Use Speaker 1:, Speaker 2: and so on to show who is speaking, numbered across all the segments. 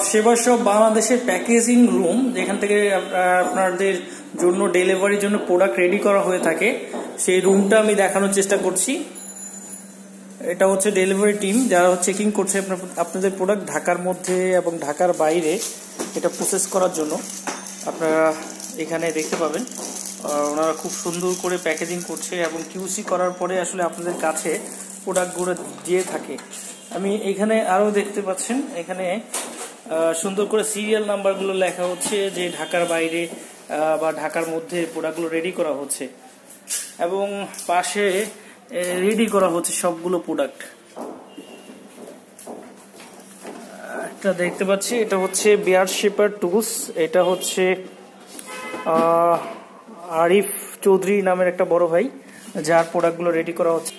Speaker 1: সেবাসব বাংলাদেশের packaging room, যেখান থেকে আপনাদের জন্য ডেলিভারির জন্য প্রোডাক্ট রেডি করা হয়ে থাকে, সেই রুমটা আমি দেখানোর চেষ্টা করছি। এটা হচ্ছে ডেলিভারি টিম, যারা চেকিং করছে আপনাদের প্রোডাক্ট ঢাকার মধ্যে এবং ঢাকার বাইরে এটা প্রসেস করার জন্য। আপনারা এখানে দেখতে পাবেন ওনারা খুব সুন্দর করে প্যাকেজিং করছে এবং কিউসি করার পরে আসলে আপনাদের কাছে প্রোডাক্টগুলো দিয়ে থাকে। আমি এখানে আরও দেখতে পাচ্ছেন, এখানে সুন্দর করে সিরিয়াল নাম্বারগুলো লেখা হচ্ছে যে ঢাকার বাইরে বা ঢাকার মধ্যে প্রোডাক্টগুলো রেডি করা হচ্ছে এবং পাশে রেডি করা হচ্ছে সবগুলো প্রোডাক্ট। একটা দেখতে পাচ্ছি, এটা হচ্ছে বিয়ার শেপার টুলস। এটা হচ্ছে আরিফ চৌধুরী নামের একটা বড় ভাই, যার প্রোডাক্টগুলো রেডি করা হচ্ছে।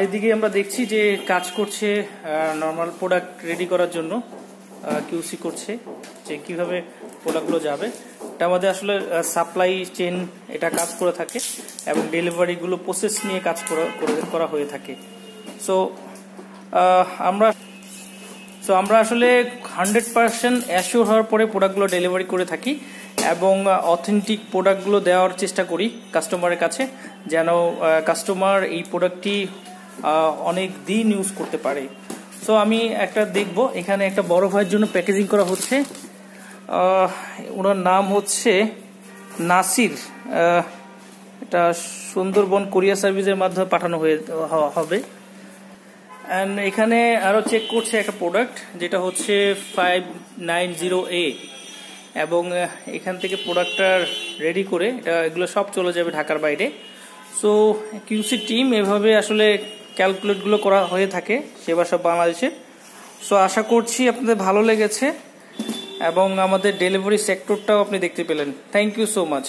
Speaker 1: এদিকে আমরা দেখছি যে কাজ করছে নর্মাল প্রোডাক্ট রেডি করার জন্য, কিউসি করছে যে কিভাবে প্রোডাক্টগুলো যাবে। এটা আমাদের আসলে সাপ্লাই চেন এটা কাজ করে থাকে এবং ডেলিভারিগুলো প্রসেস নিয়ে কাজ করা হয়ে থাকে। সো আমরা আসলে 100% অ্যাসিওর হওয়ার পরে প্রোডাক্টগুলো ডেলিভারি করে থাকি এবং অথেন্টিক প্রোডাক্টগুলো দেওয়ার চেষ্টা করি কাস্টমারের কাছে, যেন কাস্টমার এই প্রোডাক্টটি অনেক দিন ইউজ করতে পারে। সো আমি একটা দেখব, এখানে একটা বড় ভাইয়ের জন্য প্যাকেজিং করা হচ্ছে। ওনার নাম হচ্ছে নাসির। এটা সুন্দরবন কোরিয়ার সার্ভিসের মাধ্যমে পাঠানো হবে। অ্যান্ড এখানে আরও চেক করছে একটা প্রোডাক্ট, যেটা হচ্ছে 590A, এবং এখান থেকে প্রোডাক্টটা রেডি করে এগুলো সব চলে যাবে ঢাকার বাইরে। সো কিউসি টিম এভাবে আসলে ক্যালকুলেটগুলো করা হয়ে থাকে সেবাসব বাংলাদেশের। সো আশা করছি আপনাদের ভালো লেগেছে এবং আমাদের ডেলিভারি সেক্টরটাও আপনি দেখতে পেলেন। Thank you so much.